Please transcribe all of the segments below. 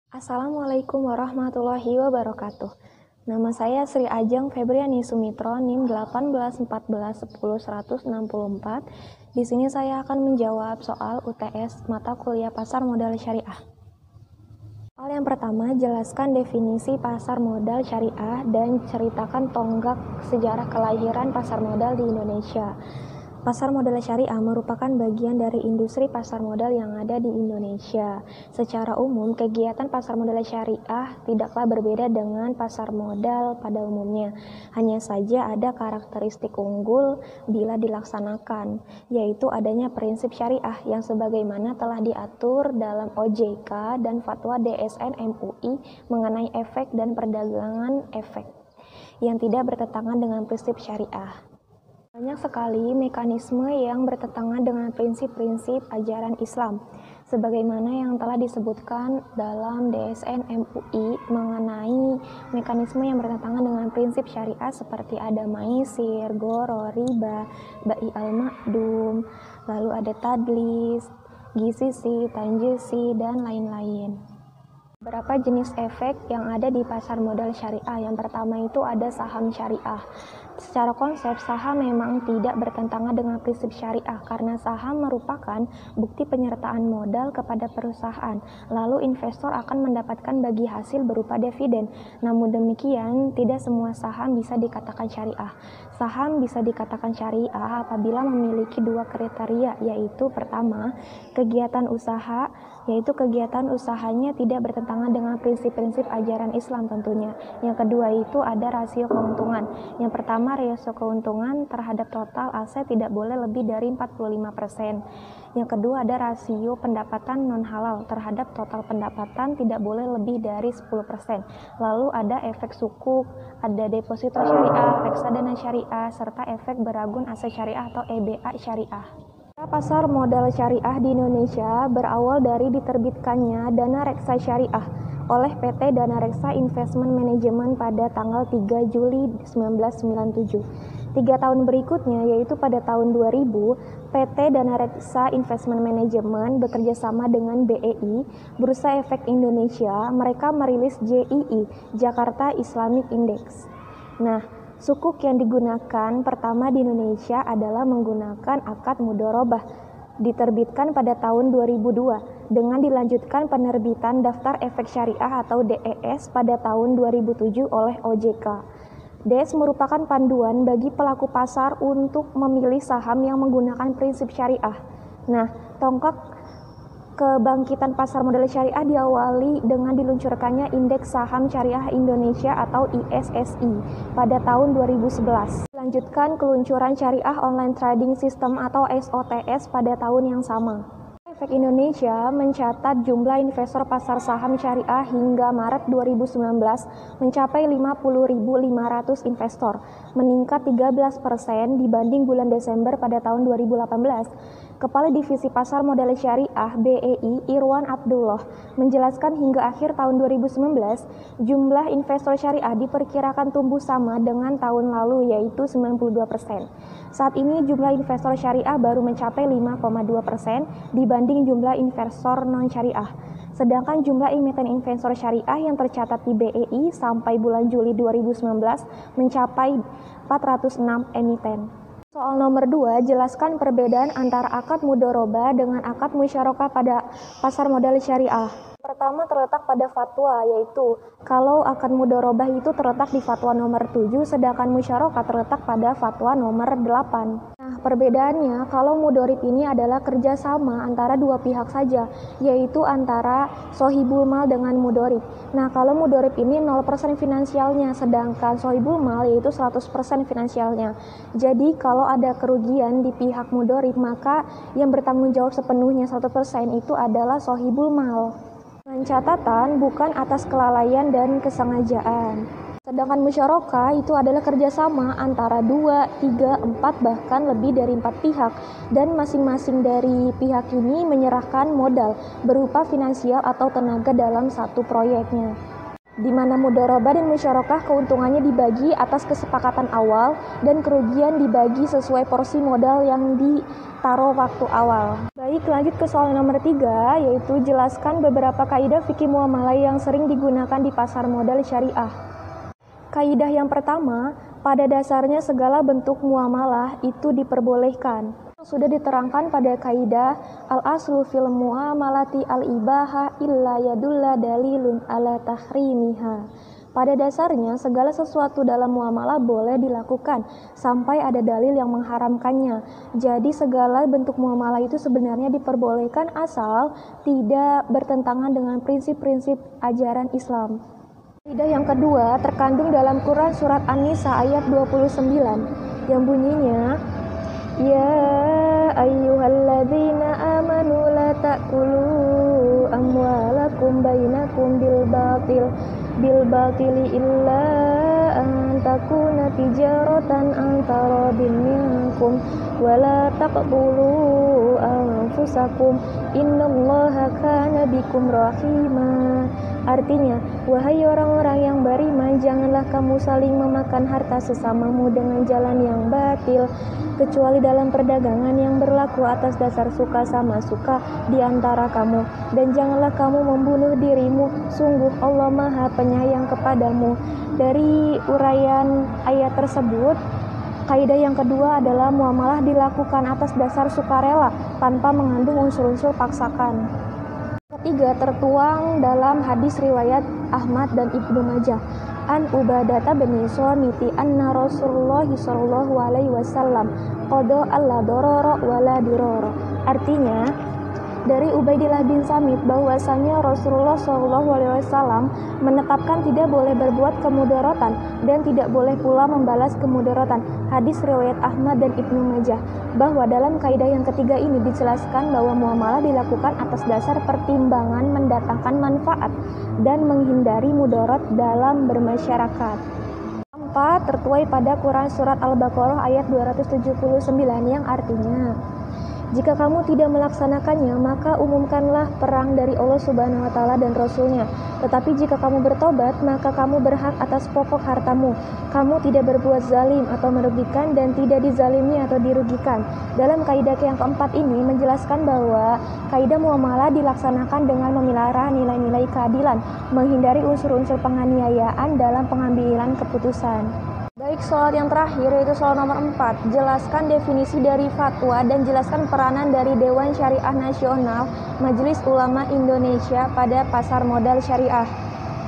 Assalamualaikum warahmatullahi wabarakatuh. Nama saya Sri Ajeng Febriani Sumitro, NIM 1814100164. Di sini saya akan menjawab soal UTS mata kuliah pasar modal syariah. Soal yang pertama, jelaskan definisi pasar modal syariah dan ceritakan tonggak sejarah kelahiran pasar modal di Indonesia. Pasar modal syariah merupakan bagian dari industri pasar modal yang ada di Indonesia. Secara umum, kegiatan pasar modal syariah tidaklah berbeda dengan pasar modal pada umumnya. Hanya saja ada karakteristik unggul bila dilaksanakan, yaitu adanya prinsip syariah yang sebagaimana telah diatur dalam OJK dan Fatwa DSN MUI mengenai efek dan perdagangan efek yang tidak bertentangan dengan prinsip syariah. Banyak sekali mekanisme yang bertentangan dengan prinsip-prinsip ajaran Islam, sebagaimana yang telah disebutkan dalam DSN MUI mengenai mekanisme yang bertentangan dengan prinsip syariah seperti ada maisir, goro, riba, bai al-ma'dum, lalu ada tadlis, gisisi, tanjisi, dan lain-lain. Beberapa jenis efek yang ada di pasar modal syariah. Yang pertama itu ada saham syariah. Secara konsep, saham memang tidak bertentangan dengan prinsip syariah karena saham merupakan bukti penyertaan modal kepada perusahaan. Lalu investor akan mendapatkan bagi hasil berupa dividen. Namun demikian, tidak semua saham bisa dikatakan syariah. Saham bisa dikatakan syariah apabila memiliki dua kriteria, yaitu pertama, kegiatan usaha, yaitu kegiatan usahanya tidak bertentangan dengan prinsip-prinsip ajaran Islam tentunya. Yang kedua itu ada rasio keuntungan. Yang pertama, rasio keuntungan terhadap total aset tidak boleh lebih dari 45%. Yang kedua ada rasio pendapatan non halal terhadap total pendapatan tidak boleh lebih dari 10%. Lalu ada efek sukuk, ada deposito syariah, reksadana syariah, serta efek beragun aset syariah atau EBA syariah. Pasar modal syariah di Indonesia berawal dari diterbitkannya Dana Reksa Syariah oleh PT Dana Reksa Investment Management pada tanggal 3 Juli 1997. 3 tahun berikutnya, yaitu pada tahun 2000, PT Dana Reksa Investment Management bekerjasama dengan BEI, Bursa Efek Indonesia, mereka merilis JII, Jakarta Islamic Index. Nah, sukuk yang digunakan pertama di Indonesia adalah menggunakan akad mudharabah, diterbitkan pada tahun 2002, dengan dilanjutkan penerbitan Daftar Efek Syariah atau DES pada tahun 2007 oleh OJK. DES merupakan panduan bagi pelaku pasar untuk memilih saham yang menggunakan prinsip syariah. Nah, tonggak kebangkitan pasar modal syariah diawali dengan diluncurkannya Indeks Saham Syariah Indonesia atau ISSI pada tahun 2011. Dilanjutkan keluncuran Syariah Online Trading System atau SOTS pada tahun yang sama. Efek Indonesia mencatat jumlah investor pasar saham syariah hingga Maret 2019 mencapai 50.500 investor, meningkat 13% dibanding bulan Desember pada tahun 2018. Kepala Divisi Pasar Modal Syariah BEI Irwan Abdullah menjelaskan hingga akhir tahun 2019 jumlah investor syariah diperkirakan tumbuh sama dengan tahun lalu yaitu 92%. Saat ini jumlah investor syariah baru mencapai 5,2% dibanding jumlah investor non-syariah. Sedangkan jumlah emiten investor syariah yang tercatat di BEI sampai bulan Juli 2019 mencapai 406 emiten. Soal nomor 2, jelaskan perbedaan antara akad mudharabah dengan akad musyarakah pada pasar modal syariah. Pertama terletak pada fatwa, yaitu kalau akad mudharabah itu terletak di fatwa nomor 7, sedangkan musyarakah terletak pada fatwa nomor 8. Nah, perbedaannya kalau mudharib ini adalah kerjasama antara dua pihak saja, yaitu antara sohibul mal dengan mudharib. Nah, kalau mudharib ini 0% finansialnya, sedangkan sohibul mal yaitu 100% finansialnya. Jadi kalau ada kerugian di pihak mudharib, maka yang bertanggung jawab sepenuhnya 100% itu adalah sohibul mal. Dengan catatan bukan atas kelalaian dan kesengajaan. Sedangkan musyarakah itu adalah kerjasama antara 2, 3, 4, bahkan lebih dari 4 pihak, dan masing-masing dari pihak ini menyerahkan modal berupa finansial atau tenaga dalam satu proyeknya. di mana mudharabah dan musyarakah keuntungannya dibagi atas kesepakatan awal dan kerugian dibagi sesuai porsi modal yang ditaruh waktu awal. Baik, lanjut ke soal nomor 3, yaitu jelaskan beberapa kaidah fikih muamalah yang sering digunakan di pasar modal syariah. Kaidah yang pertama, pada dasarnya segala bentuk muamalah itu diperbolehkan. Sudah diterangkan pada kaidah al-aslu fil muamalati al-ibaha illa yadulla dalilun ala tahrimiha. Pada dasarnya segala sesuatu dalam muamalah boleh dilakukan sampai ada dalil yang mengharamkannya. Jadi segala bentuk muamalah itu sebenarnya diperbolehkan asal tidak bertentangan dengan prinsip-prinsip ajaran Islam. Kaidah yang kedua terkandung dalam Quran surat An-Nisa ayat 29 yang bunyinya, ya ayyuhalladzina amanu la ta'kulu amwalakum bainakum bil batili illa an takuna tijaratan an taradin minkum wala taqtulu anfusakum innallaha kana bikum rahima. Artinya, wahai orang-orang yang beriman, janganlah kamu saling memakan harta sesamamu dengan jalan yang batil, kecuali dalam perdagangan yang berlaku atas dasar suka sama suka di antara kamu. Dan janganlah kamu membunuh dirimu, sungguh Allah Maha Penyayang kepadamu. Dari uraian ayat tersebut, kaidah yang kedua adalah muamalah dilakukan atas dasar sukarela tanpa mengandung unsur-unsur paksakan. Ketiga, tertuang dalam hadis riwayat Ahmad dan Ibnu Majah. An Ubadah bin Somiti anna Rasulullah sallallahu alaihi wasallam qada alla darara wala dirara. Artinya, dari Ubaidillah bin Samit bahwasanya Rasulullah sallallahu alaihi wasallam menetapkan tidak boleh berbuat kemudaratan dan tidak boleh pula membalas kemudaratan. Hadis riwayat Ahmad dan Ibnu Majah. Bahwa dalam kaidah yang ketiga ini dijelaskan bahwa muamalah dilakukan atas dasar pertimbangan mendatangkan manfaat dan menghindari mudarat dalam bermasyarakat. 4. Tertuai pada Quran surat Al-Baqarah ayat 279 yang artinya, jika kamu tidak melaksanakannya, maka umumkanlah perang dari Allah Subhanahu wa Ta'ala dan Rasul-Nya. Tetapi jika kamu bertobat, maka kamu berhak atas pokok hartamu. Kamu tidak berbuat zalim atau merugikan dan tidak dizalimi atau dirugikan. Dalam kaidah yang keempat ini menjelaskan bahwa kaidah muamalah dilaksanakan dengan memelihara nilai-nilai keadilan, menghindari unsur-unsur penganiayaan dalam pengambilan keputusan. Baik, soal yang terakhir yaitu soal nomor 4. Jelaskan definisi dari fatwa dan jelaskan peranan dari Dewan Syariah Nasional Majelis Ulama Indonesia pada pasar modal syariah.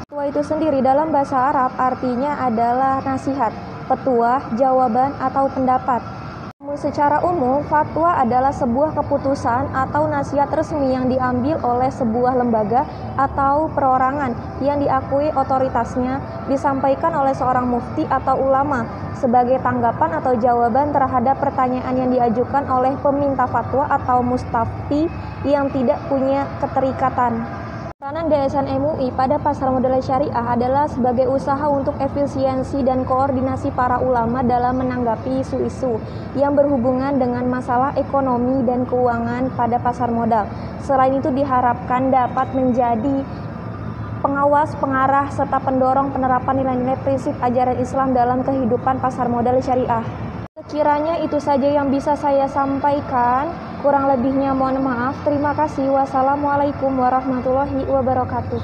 Fatwa itu sendiri dalam bahasa Arab artinya adalah nasihat, petuah, jawaban, atau pendapat. Secara umum, fatwa adalah sebuah keputusan atau nasihat resmi yang diambil oleh sebuah lembaga atau perorangan yang diakui otoritasnya, disampaikan oleh seorang mufti atau ulama sebagai tanggapan atau jawaban terhadap pertanyaan yang diajukan oleh peminta fatwa atau mustafti yang tidak punya keterikatan. Peranan Yayasan MUI pada pasar modal syariah adalah sebagai usaha untuk efisiensi dan koordinasi para ulama dalam menanggapi isu-isu yang berhubungan dengan masalah ekonomi dan keuangan pada pasar modal. Selain itu diharapkan dapat menjadi pengawas, pengarah, serta pendorong penerapan nilai-nilai prinsip ajaran Islam dalam kehidupan pasar modal syariah. Sekiranya itu saja yang bisa saya sampaikan. Kurang lebihnya mohon maaf. Terima kasih. Wassalamualaikum warahmatullahi wabarakatuh.